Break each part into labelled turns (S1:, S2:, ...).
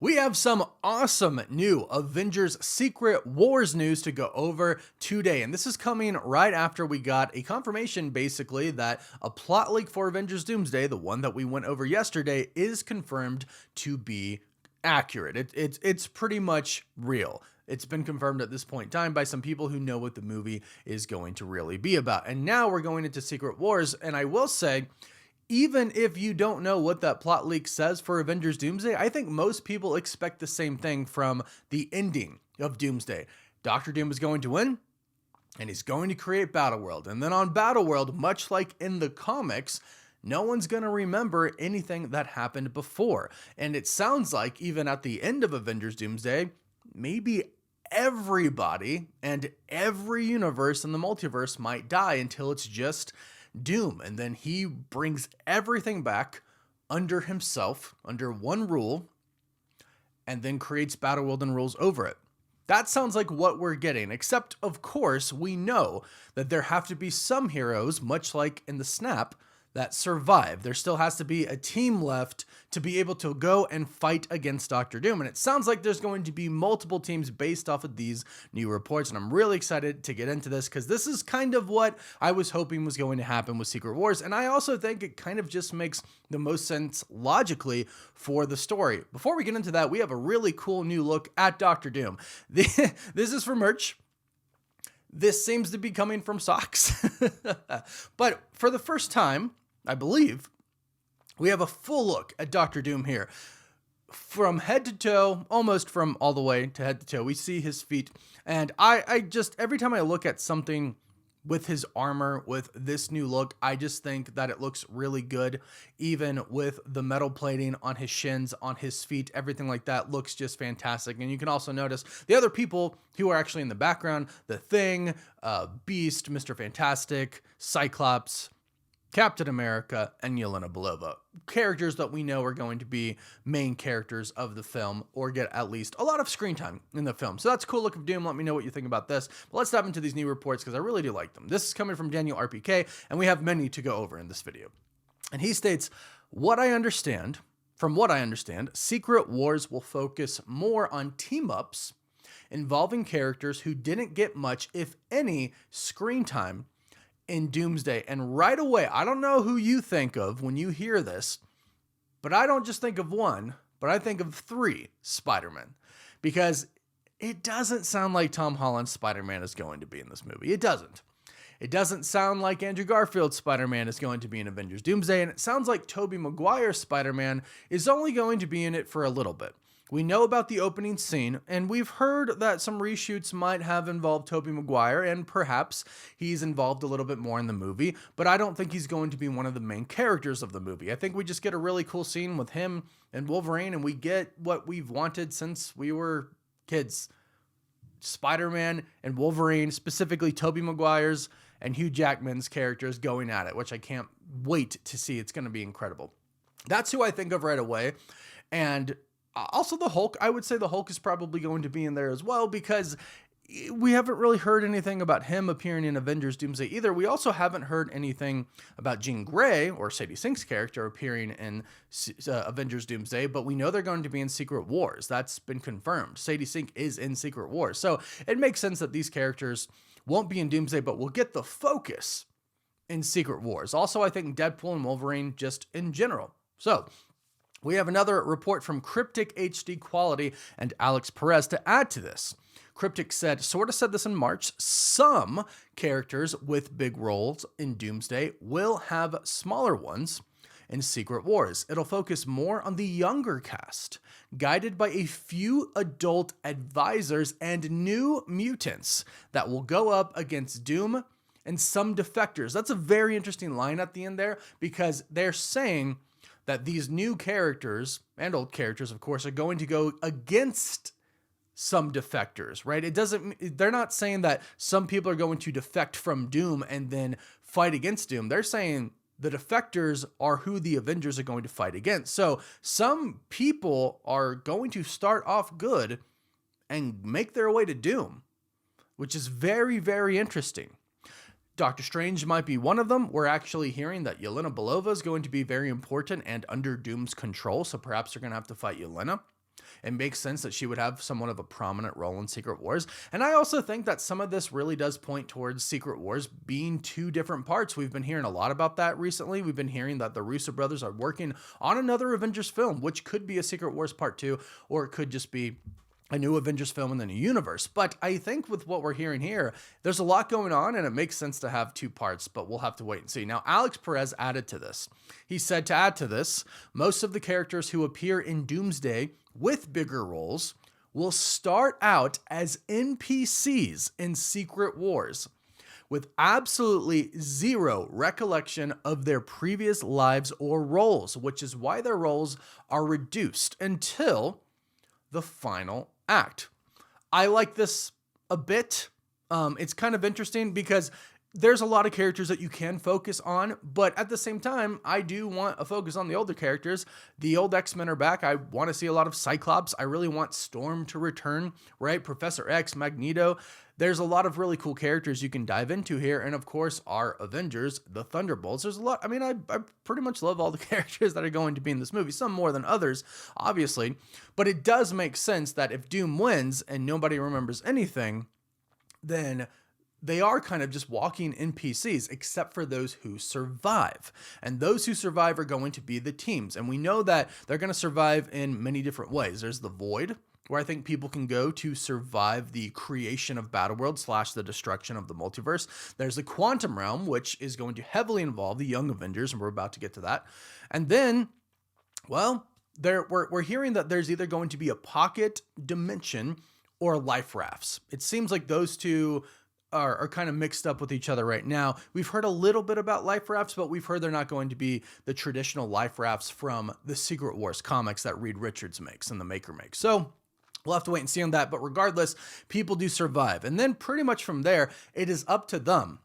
S1: We have some awesome new Avengers Secret Wars news to go over today. And this is coming right after we got a confirmation basically that a plot leak for Avengers Doomsday, the one that we went over yesterday, is confirmed to be accurate. It's pretty much real. It's been confirmed at this point in time by some people who know what the movie is going to really be about. And now we're going into Secret Wars. And I will say, even if you don't know what that plot leak says for Avengers Doomsday, I think most people expect the same thing from the ending of Doomsday. Doctor Doom is going to win, and he's going to create Battleworld. And then on Battleworld, much like in the comics, no one's going to remember anything that happened before. And it sounds like even at the end of Avengers Doomsday, maybe everybody and every universe in the multiverse might die until it's just Doom, and then he brings everything back under himself, under one rule, and then creates Battleworld and rules over it. That sounds like what we're getting, except, of course, we know that there have to be some heroes, much like in the Snap, that survive. There still has to be a team left to be able to go and fight against Doctor Doom. And it sounds like there's going to be multiple teams based off of these new reports. And I'm really excited to get into this because this is kind of what I was hoping was going to happen with Secret Wars. And I also think it kind of just makes the most sense logically for the story. Before we get into that, we have a really cool new look at Doctor Doom. This is for merch. This seems to be coming from socks. But for the first time, I believe, we have a full look at Doctor Doom here. From head to toe, almost from all the way to head to toe, we see his feet. And I just, every time I look at something with his armor, with this new look, I just think that it looks really good. Even with the metal plating on his shins, on his feet, everything like that looks just fantastic. And you can also notice the other people who are actually in the background: The Thing, Beast, Mr. Fantastic, Cyclops, Captain America, and Yelena Belova. Characters that we know are going to be main characters of the film, or get at least a lot of screen time in the film. So that's a cool look of Doom. Let me know what you think about this. But let's dive into these new reports because I really do like them. This is coming from Daniel RPK, and we have many to go over in this video. And he states, from what I understand, Secret Wars will focus more on team-ups involving characters who didn't get much, if any, screen time in Doomsday. And right away, I don't know who you think of when you hear this, but I don't just think of one, but I think of three Spider-Man, because it doesn't sound like Tom Holland's Spider-Man is going to be in this movie. It doesn't. It doesn't sound like Andrew Garfield's Spider-Man is going to be in Avengers Doomsday, and it sounds like Tobey Maguire's Spider-Man is only going to be in it for a little bit. We know about the opening scene, and we've heard that some reshoots might have involved Tobey Maguire, and perhaps he's involved a little bit more in the movie, but I don't think he's going to be one of the main characters of the movie. I think we just get a really cool scene with him and Wolverine, and we get what we've wanted since we were kids. Spider-Man and Wolverine, specifically Tobey Maguire's and Hugh Jackman's characters going at it, which I can't wait to see. It's going to be incredible. That's who I think of right away. And also the Hulk. I would say the Hulk is probably going to be in there as well, because we haven't really heard anything about him appearing in Avengers Doomsday either. We also haven't heard anything about Jean Grey, or Sadie Sink's character, appearing in Avengers Doomsday, but we know they're going to be in Secret Wars. That's been confirmed. Sadie Sink is in Secret Wars. So it makes sense that these characters won't be in Doomsday, but we'll get the focus in Secret Wars. Also, I think Deadpool and Wolverine just in general. So we have another report from Cryptic HD Quality and Alex Perez to add to this. Cryptic said this in March, some characters with big roles in Doomsday will have smaller ones in Secret Wars. It'll focus more on the younger cast, guided by a few adult advisors and new mutants that will go up against Doom and some defectors. That's a very interesting line at the end there, because they're saying that these new characters, and old characters, of course, are going to go against some defectors, right? They're not saying that some people are going to defect from Doom and then fight against Doom. They're saying the defectors are who the Avengers are going to fight against. So some people are going to start off good and make their way to Doom, which is very, very interesting. Doctor Strange might be one of them. We're actually hearing that Yelena Belova is going to be very important and under Doom's control, so perhaps they're going to have to fight Yelena. it makes sense that she would have somewhat of a prominent role in Secret Wars. And I also think that some of this really does point towards Secret Wars being two different parts. We've been hearing a lot about that recently. We've been hearing that the RUSSO brothers are working on another Avengers film, which could be a Secret Wars Part 2, or it could just be a new Avengers film in the new universe. But I think with what we're hearing here, there's a lot going on, and it makes sense to have two parts, but we'll have to wait and see. Now, Alex Perez added to this. He said, to add to this, most of the characters who appear in Doomsday with bigger roles will start out as NPCs in Secret Wars, with absolutely zero recollection of their previous lives or roles, which is why their roles are reduced until the final act. I like this a bit. It's kind of interesting because there's a lot of characters that you can focus on, but at the same time, I do want a focus on the older characters. The old X-Men are back. I want to see a lot of Cyclops. I really want Storm to return, right? Professor X, Magneto. There's a lot of really cool characters you can dive into here. And of course, our Avengers, the Thunderbolts. There's a lot. I mean, I pretty much love all the characters that are going to be in this movie, some more than others, obviously. But it does make sense that if Doom wins and nobody remembers anything, then they are kind of just walking NPCs, except for those who survive. And those who survive are going to be the teams. And we know that they're going to survive in many different ways. There's the Void, where I think people can go to survive the creation of Battleworld / the destruction of the multiverse. There's the Quantum Realm, which is going to heavily involve the Young Avengers, and we're about to get to that. And then, well, we're hearing that there's either going to be a pocket dimension or life rafts. It seems like those two are kind of mixed up with each other right now. We've heard a little bit about life rafts, but we've heard they're not going to be the traditional life rafts from the Secret Wars comics that Reed Richards makes and the Maker makes. So we'll have to wait and see on that. But regardless, people do survive. And then pretty much from there, it is up to them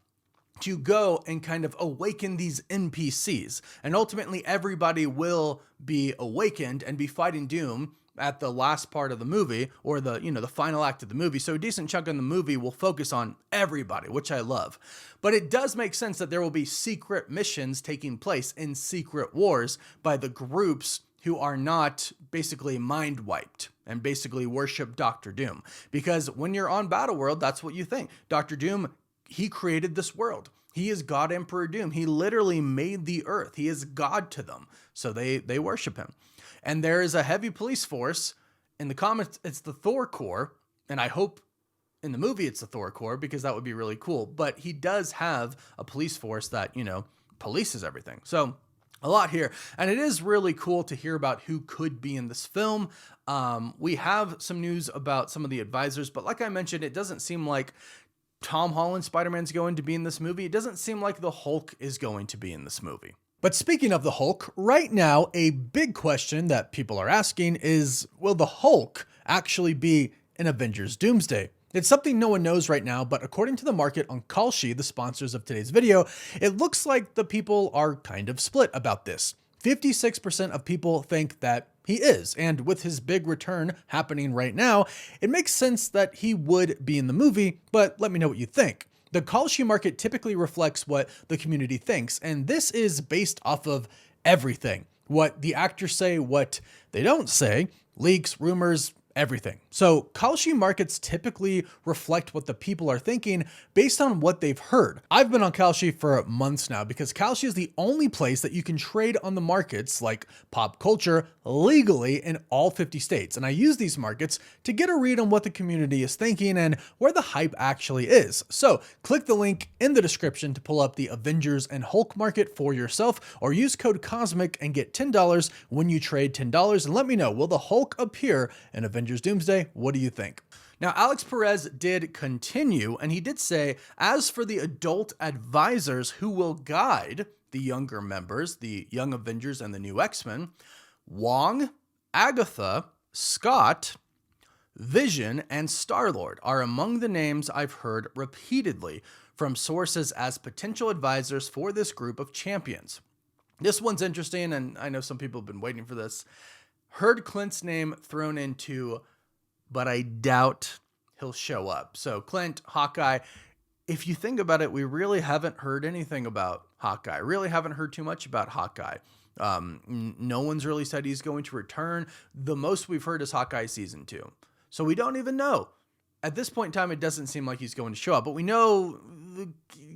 S1: to go and kind of awaken these NPCs. And ultimately, everybody will be awakened and be fighting Doom at the last part of the movie, or the final act of the movie. So a decent chunk of the movie will focus on everybody, which I love. But it does make sense that there will be secret missions taking place in Secret Wars by the groups who are not basically mind wiped and basically worship Doctor Doom. Because when you're on Battleworld, that's what you think. Doctor Doom, he created this world. He is God Emperor Doom. He literally made the earth. He is God to them. So they worship him. And there is a heavy police force. In the comics, it's the Thor Corps. And I hope in the movie it's the Thor Corps, because that would be really cool. But he does have a police force that, polices everything. So a lot here. And it is really cool to hear about who could be in this film. We have some news about some of the advisors. But like I mentioned, it doesn't seem like Tom Holland Spider-Man's going to be in this movie. It doesn't seem like the Hulk is going to be in this movie. But speaking of the Hulk, right now, a big question that people are asking is, will the Hulk actually be in Avengers Doomsday? It's something no one knows right now, but according to the market on Kalshi, the sponsors of today's video, it looks like the people are kind of split about this. 56% of people think that he is, and with his big return happening right now, it makes sense that he would be in the movie, but let me know what you think. The Kalshi market typically reflects what the community thinks, and this is based off of everything. What the actors say, what they don't say, leaks, rumors, everything. So Kalshi markets typically reflect what the people are thinking based on what they've heard. I've been on Kalshi for months now because Kalshi is the only place that you can trade on the markets like pop culture legally in all 50 states. And I use these markets to get a read on what the community is thinking and where the hype actually is. So click the link in the description to pull up the Avengers and Hulk market for yourself, or use code COSMIC and get $10 when you trade $10, and let me know, will the Hulk appear in Avengers Doomsday? What do you think? Now, Alex Perez did continue, and he did say, as for the adult advisors who will guide the younger members, the Young Avengers and the new X-Men, Wong, Agatha, Scott, Vision, and Star-Lord are among the names I've heard repeatedly from sources as potential advisors for this group of champions. This one's interesting, and I know some people have been waiting for this. Heard Clint's name thrown into, but I doubt he'll show up. So Clint, Hawkeye, if you think about it, we really haven't heard anything about Hawkeye. Really haven't heard too much about Hawkeye. No one's really said he's going to return. The most we've heard is Hawkeye season 2. So we don't even know. At this point in time, it doesn't seem like he's going to show up, but we know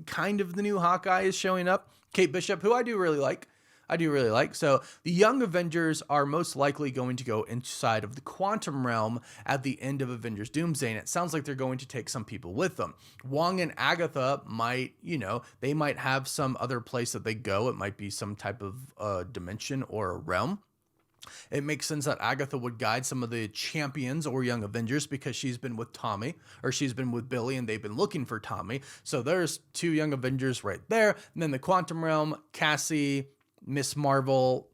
S1: kind of the new Hawkeye is showing up. Kate Bishop, who I do really like. So the Young Avengers are most likely going to go inside of the quantum realm at the end of Avengers Doomsday, and it sounds like they're going to take some people with them. Wong and Agatha might, they might have some other place that they go. It might be some type of dimension or a realm. It makes sense that Agatha would guide some of the champions or Young Avengers because she's been with Tommy, or she's been with Billy, and they've been looking for Tommy. So there's 2 Young Avengers right there. And then the quantum realm, Cassie, Miss Marvel,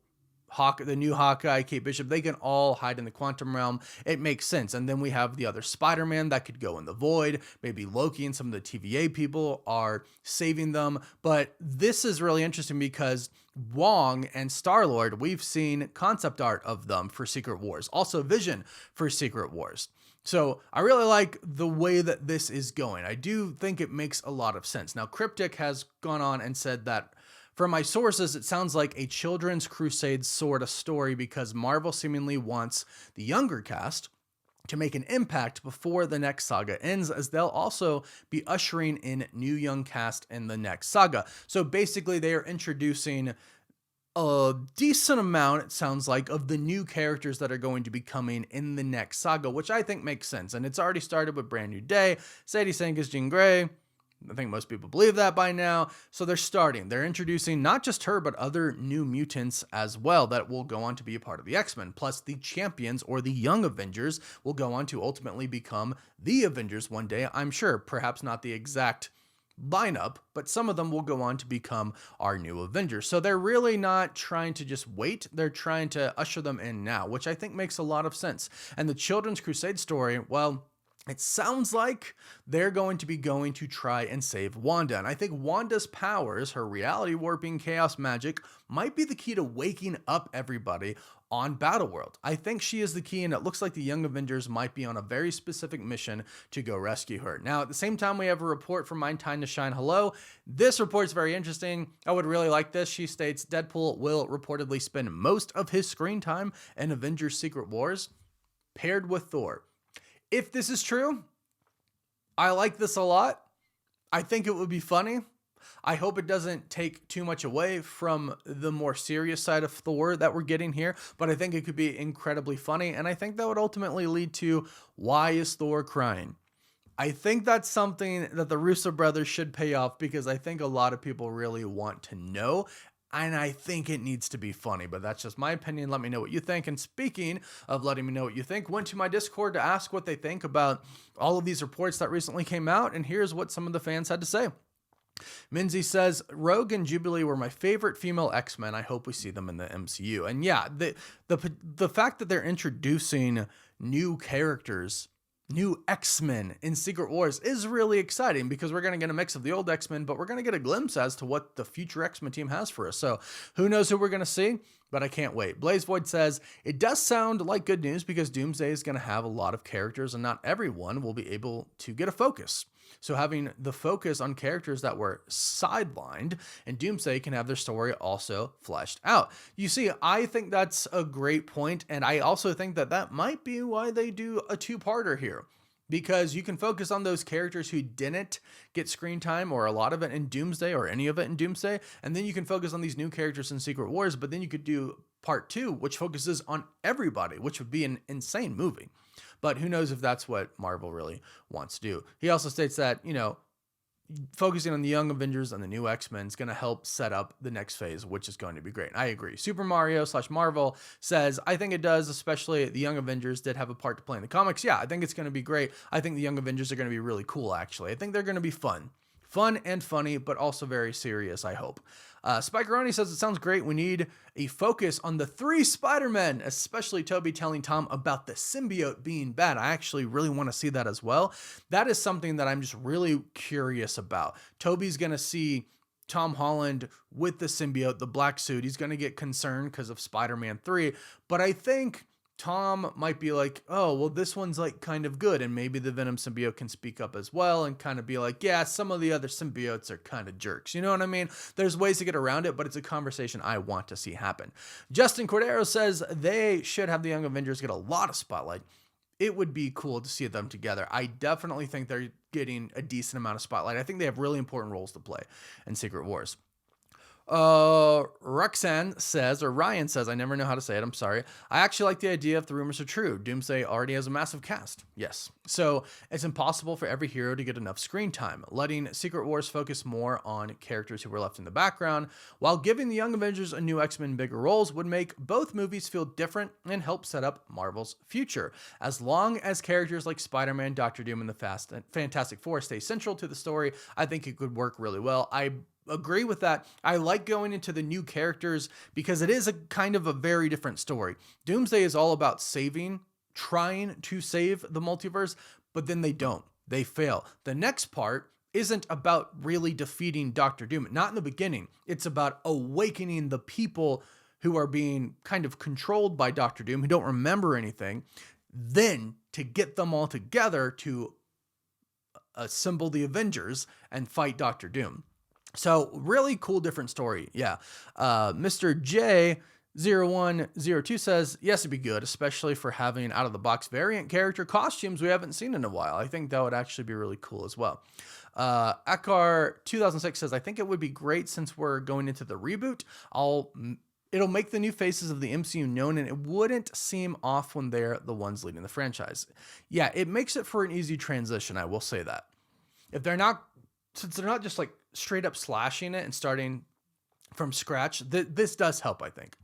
S1: the new Hawkeye, Kate Bishop, they can all hide in the quantum realm. It makes sense. And then we have the other Spider-Man that could go in the void. Maybe Loki and some of the TVA people are saving them. But this is really interesting because Wong and Star-Lord, we've seen concept art of them for Secret Wars. Also Vision for Secret Wars. So I really like the way that this is going. I do think it makes a lot of sense. Now, Cryptic has gone on and said that from my sources, it sounds like a children's Crusade sort of story because Marvel seemingly wants the younger cast to make an impact before the next saga ends, as they'll also be ushering in new young cast in the next saga. So basically, they are introducing a decent amount, it sounds like, of the new characters that are going to be coming in the next saga, which I think makes sense. And it's already started with Brand New Day, Sadie Sink as Jean Grey. I think most people believe that by now. So they're introducing not just her, but other new mutants as well that will go on to be a part of the X-Men. Plus the champions or the Young Avengers will go on to ultimately become the Avengers one day. I'm sure, perhaps not the exact lineup, but some of them will go on to become our new Avengers. So they're really not trying to just wait. They're trying to usher them in now, which I think makes a lot of sense. And the Children's Crusade story, well, it sounds like they're going to try and save Wanda. And I think Wanda's powers, her reality warping chaos magic, might be the key to waking up everybody on Battleworld. I think she is the key, and it looks like the Young Avengers might be on a very specific mission to go rescue her. Now, at the same time, we have a report from Mind Time to Shine Hello. This report's very interesting. I would really like this. She states Deadpool will reportedly spend most of his screen time in Avengers Secret Wars paired with Thor. If this is true, I like this a lot. I think it would be funny. I hope it doesn't take too much away from the more serious side of Thor that we're getting here, but I think it could be incredibly funny, and I think that would ultimately lead to, why is Thor crying? I think that's something that the Russo brothers should pay off, because I think a lot of people really want to know, and I think it needs to be funny, but that's just my opinion. Let me know what you think. And speaking of letting me know what you think, went to my Discord to ask what they think about all of these reports that recently came out, and here's what some of the fans had to say. Minzy says, Rogue and Jubilee were my favorite female X-Men. I hope we see them in the MCU. And yeah, the fact that they're introducing new characters, new X-Men in Secret Wars is really exciting, because we're going to get a mix of the old X-Men, but we're going to get a glimpse as to what the future X-Men team has for us. So who knows who we're going to see, but I can't wait. Blaze Void says, it does sound like good news, because Doomsday is going to have a lot of characters and not everyone will be able to get a focus. So having the focus on characters that were sidelined, and Doomsday can have their story also fleshed out. You see, I think that's a great point, and I also think that that might be why they do a two-parter here. Because you can focus on those characters who didn't get screen time, or a lot of it in Doomsday, or any of it in Doomsday, and then you can focus on these new characters in Secret Wars, but then you could do part 2, which focuses on everybody, which would be an insane movie. But who knows if that's what Marvel really wants to do. He also states that, focusing on the Young Avengers and the new X-Men is going to help set up the next phase, which is going to be great. I agree. Super Mario/Marvel says, I think it does, especially the Young Avengers did have a part to play in the comics. Yeah, I think it's going to be great. I think the Young Avengers are going to be really cool, actually. I think they're going to be fun. Fun and funny, but also very serious, I hope. Spikeroni says, it sounds great. We need a focus on the 3 Spider-Men, especially Toby telling Tom about the symbiote being bad. I actually really want to see that as well. That is something that I'm just really curious about. Toby's going to see Tom Holland with the symbiote, the black suit. He's going to get concerned because of Spider-Man 3, but I think Tom might be like, oh, well, this one's like kind of good. And maybe the Venom symbiote can speak up as well and kind of be like, yeah, some of the other symbiotes are kind of jerks. You know what I mean? There's ways to get around it, but it's a conversation I want to see happen. Justin Cordero says they should have the Young Avengers get a lot of spotlight. It would be cool to see them together. I definitely think they're getting a decent amount of spotlight. I think they have really important roles to play in Secret Wars. Ryan says, I never know how to say it, I'm sorry. I actually like the idea if the rumors are true. Doomsday already has a massive cast. Yes. So it's impossible for every hero to get enough screen time. Letting Secret Wars focus more on characters who were left in the background, while giving the Young Avengers a new X-Men bigger roles, would make both movies feel different and help set up Marvel's future. As long as characters like Spider-Man, Doctor Doom, and the Fantastic Four stay central to the story, I think it could work really well. I agree with that. I like going into the new characters because it is a kind of a very different story. Doomsday is all about trying to save the multiverse, but then they don't. They fail. The next part isn't about really defeating Doctor Doom. Not in the beginning. It's about awakening the people who are being kind of controlled by Doctor Doom, who don't remember anything, then to get them all together to assemble the Avengers and fight Doctor Doom. So really cool, different story. Yeah. Mr. J0102 says, yes, it'd be good, especially for having out of the box variant character costumes we haven't seen in a while. I think that would actually be really cool as well. Akar 2006 says, I think it would be great since we're going into the reboot. It'll make the new faces of the MCU known, and it wouldn't seem off when they're the ones leading the franchise. Yeah, it makes it for an easy transition. I will say that. Since they're not just like straight up slashing it and starting from scratch, this does help, I think.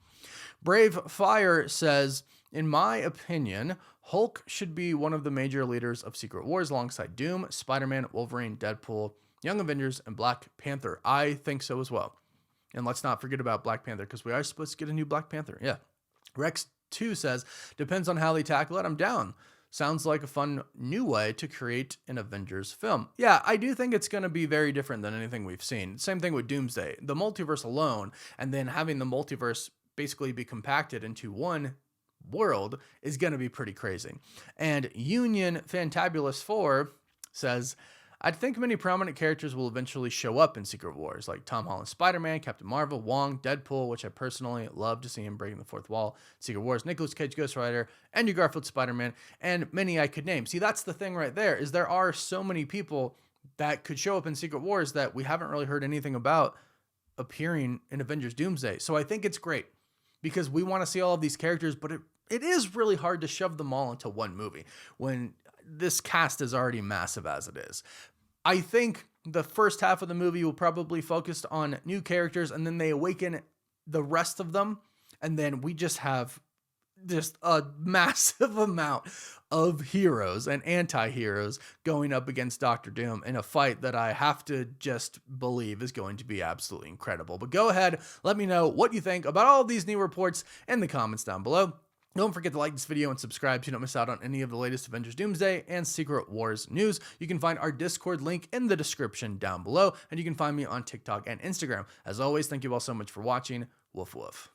S1: Brave Fire says, in my opinion, Hulk should be one of the major leaders of Secret Wars alongside Doom, Spider-Man, Wolverine, Deadpool, Young Avengers, and Black Panther. I think so as well. And let's not forget about Black Panther, because we are supposed to get a new Black Panther. Yeah. Rex 2 says, depends on how they tackle it, I'm down. Sounds like a fun new way to create an Avengers film. Yeah, I do think it's going to be very different than anything we've seen. Same thing with Doomsday. The multiverse alone, and then having the multiverse basically be compacted into one world is going to be pretty crazy. And Union Fantabulous 4 says, I think many prominent characters will eventually show up in Secret Wars, like Tom Holland's Spider-Man, Captain Marvel, Wong, Deadpool, which I personally love to see him breaking the fourth wall, Secret Wars, Nicolas Cage, Ghost Rider, Andrew Garfield, Spider-Man, and many I could name. See, that's the thing right there, is there are so many people that could show up in Secret Wars that we haven't really heard anything about appearing in Avengers Doomsday. So I think it's great, because we want to see all of these characters, but it is really hard to shove them all into one movie when this cast is already massive as it is. I think the first half of the movie will probably focus on new characters, and then they awaken the rest of them. And then we just have just a massive amount of heroes and anti-heroes going up against Doctor Doom in a fight that I have to just believe is going to be absolutely incredible. But go ahead, let me know what you think about all of these new reports in the comments down below. Don't forget to like this video and subscribe so you don't miss out on any of the latest Avengers Doomsday and Secret Wars news. You can find our Discord link in the description down below, and you can find me on TikTok and Instagram. As always, thank you all so much for watching. Woof woof.